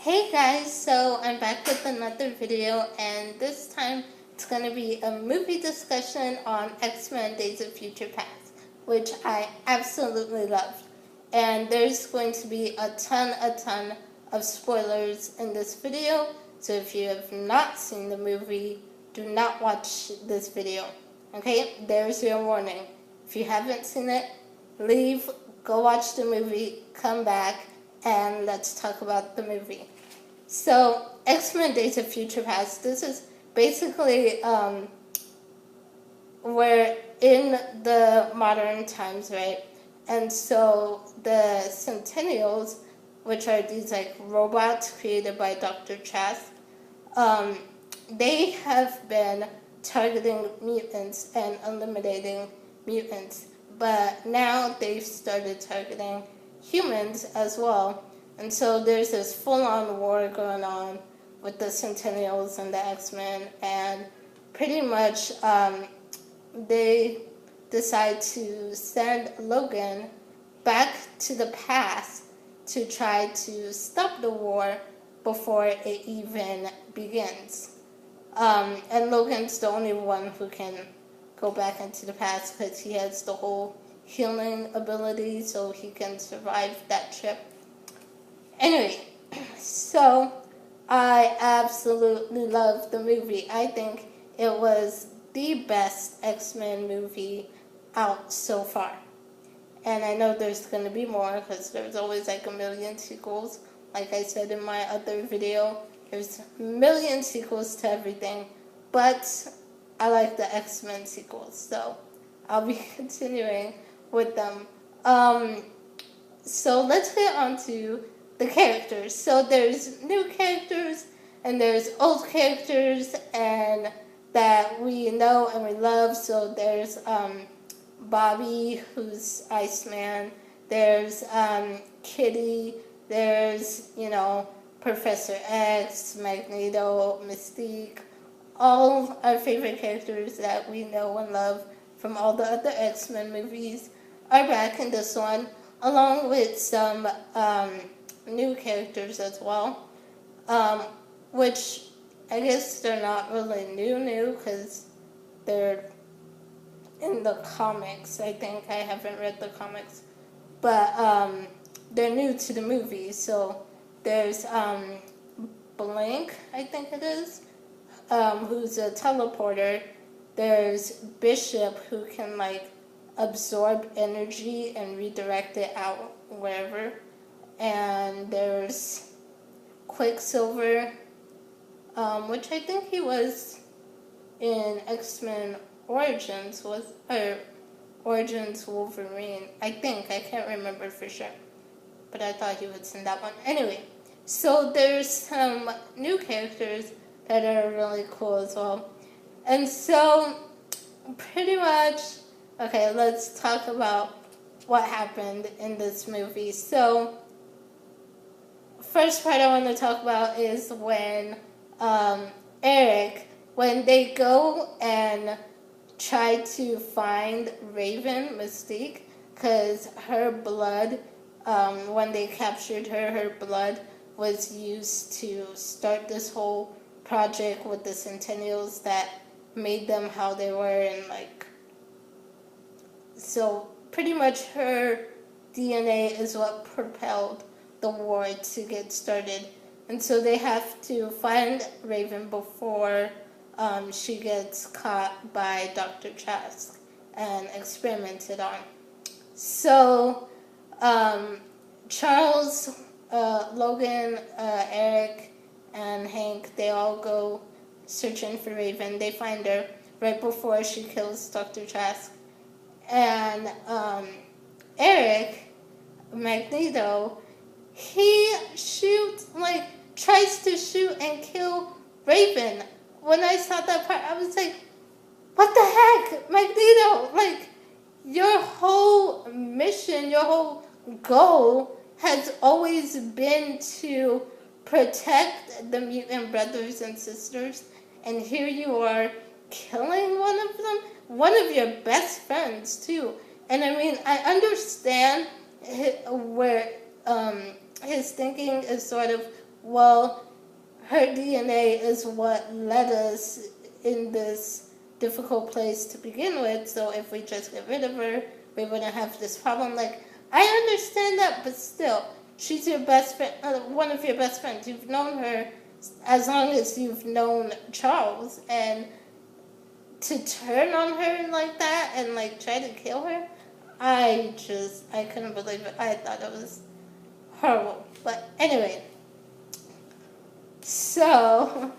Hey guys, so I'm back with another video, and this time it's going to be a movie discussion on X-Men Days of Future Past, which I absolutely loved. And there's going to be a ton of spoilers in this video, so if you have not seen the movie, do not watch this video. Okay, there's your warning. If you haven't seen it, leave, go watch the movie, come back, and let's talk about the movie. So, X-Men Days of Future Past, this is basically, we're in the modern times, right? And so the Centennials, which are these like robots created by Dr. Trask, they have been targeting mutants and eliminating mutants. But now they've started targeting humans as well. And so there's this full-on war going on with the Centennials and the X-Men, and pretty much they decide to send Logan back to the past to try to stop the war before it even begins. And Logan's the only one who can go back into the past because he has the whole healing ability, so he can survive that trip. Anyway, so I absolutely love the movie. I think it was the best X-Men movie out so far. And I know there's going to be more because there's always like a million sequels. Like I said in my other video, there's a million sequels to everything. But I like the X-Men sequels, so I'll be continuing with them. So let's get on to the characters. So there's new characters and there's old characters and that we know and we love. So there's Bobby, who's Iceman. There's Kitty. There's, Professor X, Magneto, Mystique. All our favorite characters that we know and love from all the other X-Men movies are back in this one, along with some new characters as well, which I guess they're not really new because they're in the comics. I think I haven't read the comics, but they're new to the movie. So there's Blink, I think it is, who's a teleporter. There's Bishop, who can absorb energy and redirect it out wherever. And there's Quicksilver, which I think he was in X-Men Origins, Origins Wolverine. I can't remember for sure, but I thought he was in that one. Anyway, so there's some new characters that are really cool as well. And so, pretty much, okay, let's talk about what happened in this movie. So, first part I want to talk about is when Eric, when they go and try to find Raven, Mystique, because her blood, when they captured her, her blood was used to start this whole project with the Centennials that made them how they were, and so pretty much her DNA is what propelled the war to get started. And so they have to find Raven before she gets caught by Dr. Trask and experimented on. So Charles, Logan, Eric, and Hank, they all go searching for Raven. They find her right before she kills Dr. Trask. And Eric, Magneto, he tries to shoot and kill Raven. When I saw that part, I was like, what the heck, Magneto? Your whole mission, your whole goal has always been to protect the mutant brothers and sisters, and here you are killing one of them, one of your best friends too. And I mean, I understand where his thinking is sort of well, her DNA is what led us in this difficult place to begin with. So if we just get rid of her, we wouldn't have this problem. Like, I understand that, but still, she's your best friend, one of your best friends. You've known her as long as you've known Charles, and to turn on her like that and like try to kill her, I couldn't believe it. I thought it was horrible. But anyway, so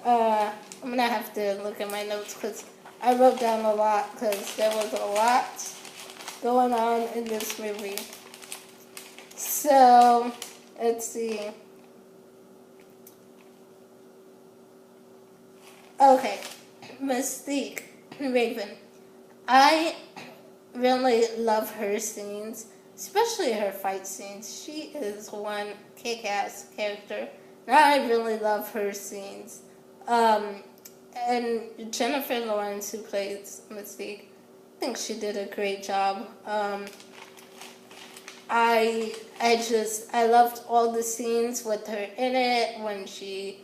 I'm gonna have to look at my notes because I wrote down a lot because there was a lot going on in this movie. So let's see. Okay, Mystique, Raven. I really love her scenes, especially her fight scenes. She is one kick-ass character. And I really love her scenes. And Jennifer Lawrence, who plays Mystique, I think she did a great job. I loved all the scenes with her in it when she,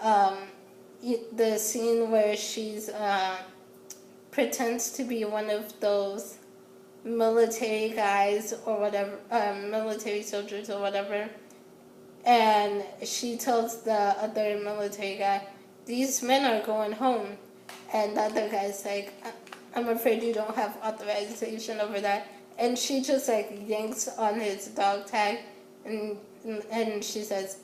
the scene where she's pretends to be one of those military guys or whatever, military soldiers or whatever, and she tells the other military guy, "These men are going home," and the other guy's like, "I'm afraid you don't have authorization over that," and she just like yanks on his dog tag, and she says,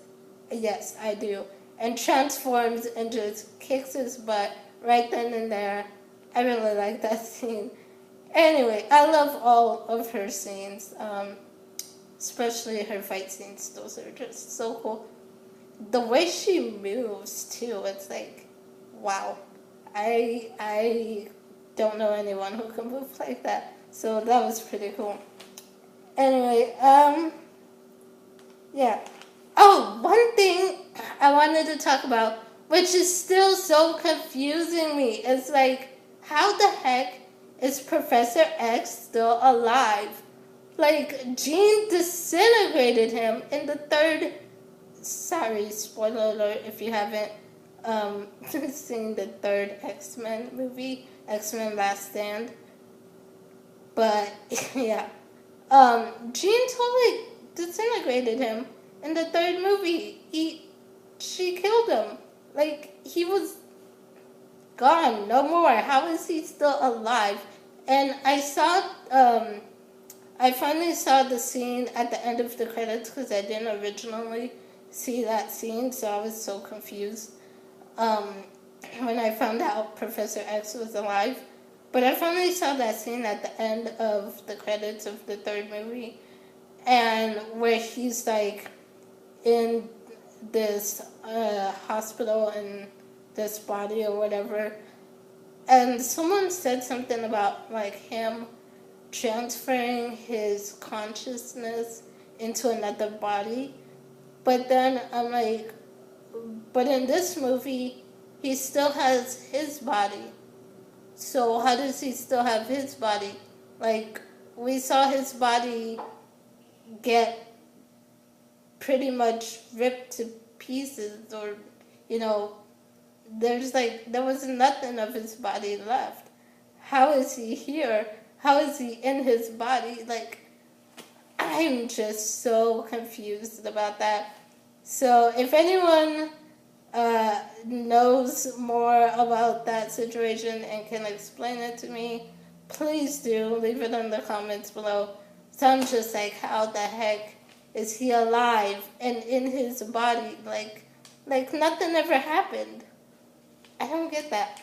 "Yes, I do," and transforms and just kicks his butt right then and there. I really like that scene. Anyway, I love all of her scenes, especially her fight scenes. Those are just so cool. The way she moves too, it's like, wow. I don't know anyone who can move like that. So that was pretty cool. Anyway, yeah. Oh, one thing I wanted to talk about, which is still so confusing me, is like, how the heck is Professor X still alive? Like, Jean disintegrated him in the third, sorry, spoiler alert if you haven't seen the third X-Men movie, X-Men Last Stand. But, yeah. Jean totally disintegrated him in the third movie. She killed him. Like, he was gone, no more. How is he still alive? And I finally saw the scene at the end of the credits because I didn't originally see that scene, so I was so confused when I found out Professor X was alive. But I finally saw that scene at the end of the credits of the third movie, and where he's like in this hospital in this body or whatever, and someone said something about like him transferring his consciousness into another body, but then I'm like, but in this movie he still has his body, so how does he still have his body? Like, we saw his body get pretty much ripped to pieces, or there was nothing of his body left. How is he here? How is he in his body? Like, I'm just so confused about that. So if anyone knows more about that situation and can explain it to me, please do. Leave it in the comments below. So I'm just like, how the heck is he alive and in his body? Like nothing ever happened. I don't get that.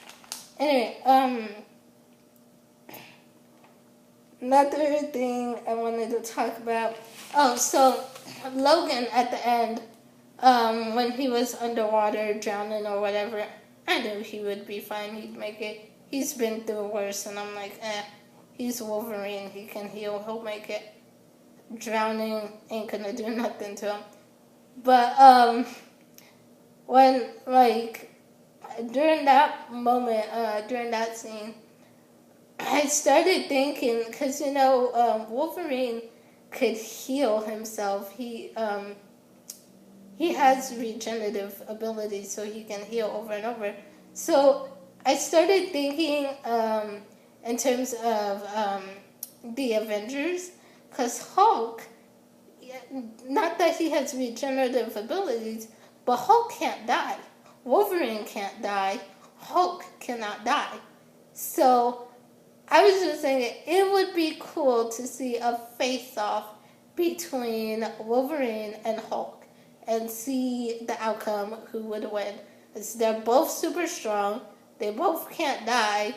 Anyway, another thing I wanted to talk about. Oh, so Logan at the end, when he was underwater drowning or whatever, I knew he would be fine. He'd make it. He's been through worse, and I'm like, he's Wolverine. He can heal. He'll make it. Drowning ain't gonna do nothing to him. But when during that moment, during that scene, I started thinking, because Wolverine could heal himself. he has regenerative abilities, so he can heal over and over. So I started thinking in terms of the Avengers, because Hulk, not that he has regenerative abilities, but Hulk can't die. Wolverine can't die. Hulk cannot die. So I was just thinking it would be cool to see a face-off between Wolverine and Hulk and see the outcome, who would win. Because they're both super strong. They both can't die.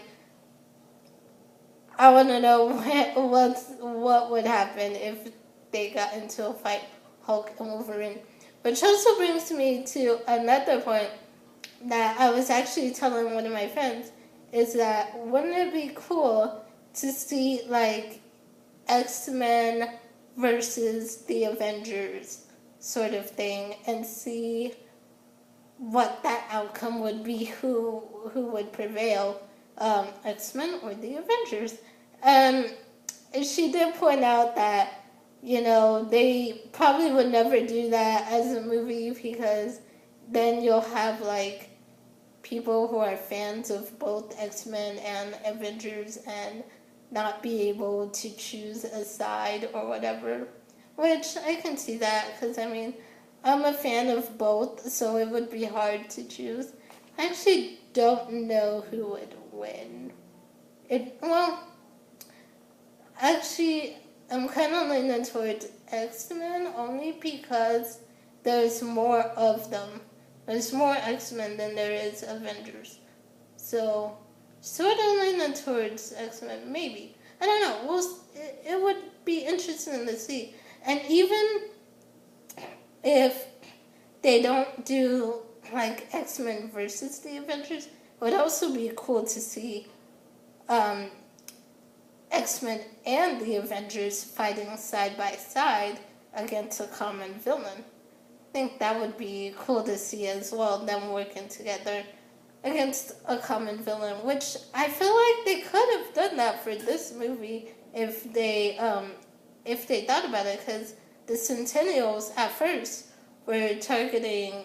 I want to know what would happen if they got into a fight, Hulk and Wolverine. Which also brings me to another point that I was actually telling one of my friends, is that wouldn't it be cool to see like X-Men versus the Avengers sort of thing, and see what that outcome would be, who would prevail, X-Men or the Avengers. And she did point out that, they probably would never do that as a movie, because then you'll have like people who are fans of both X-Men and Avengers and not be able to choose a side or whatever. Which I can see that, because I'm a fan of both, so it would be hard to choose. I actually don't know who would win. Actually, I'm kind of leaning towards X-Men only because there's more of them. There's more X-Men than there is Avengers. So, sort of leaning towards X-Men, maybe. I don't know. It would be interesting to see. And even if they don't do like X-Men versus the Avengers, it would also be cool to see X-Men and the Avengers fighting side by side against a common villain. I think that would be cool to see as well, them working together against a common villain, which I feel like they could have done that for this movie if they thought about it, because the Centennials at first were targeting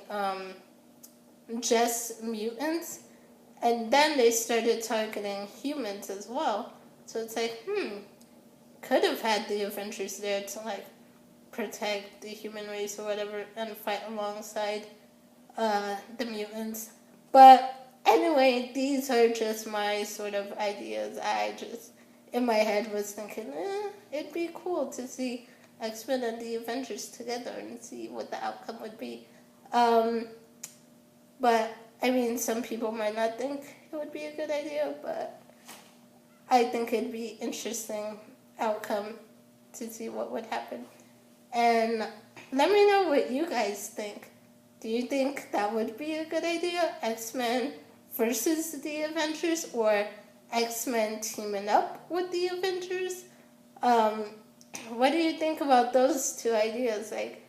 just mutants, and then they started targeting humans as well. So it's like, could have had the Avengers there to like protect the human race or whatever and fight alongside the mutants. But anyway, these are just my sort of ideas. I just, in my head, was thinking, it'd be cool to see X-Men and the Avengers together and see what the outcome would be. But, some people might not think it would be a good idea, but I think it'd be interesting outcome to see what would happen. And let me know what you guys think. Do you think that would be a good idea? X-Men versus the Avengers, or X-Men teaming up with the Avengers? What do you think about those two ideas? Like,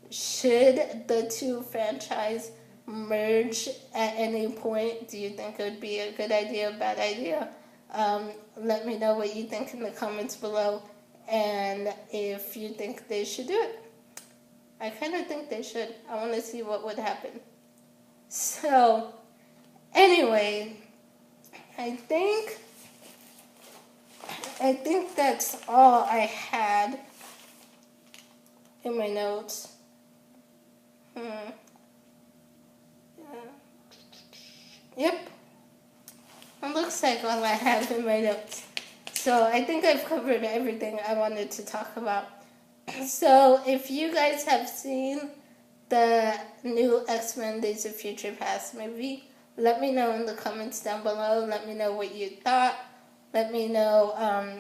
should the two franchises merge at any point? Do you think it would be a good idea, bad idea? Let me know what you think in the comments below, and if you think they should do it. I kind of think they should. I want to see what would happen. So, anyway, I think that's all I had in my notes. Yep. It looks like all I have in my notes. So I think I've covered everything I wanted to talk about. So if you guys have seen the new X-Men Days of Future Past movie, let me know in the comments down below. Let me know what you thought. Let me know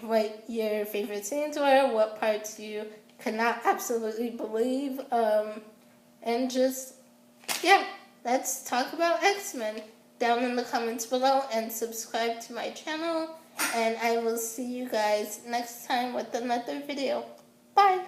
what your favorite scenes were, what parts you could not absolutely believe. And just, let's talk about X-Men down in the comments below, and subscribe to my channel. And I will see you guys next time with another video. Bye!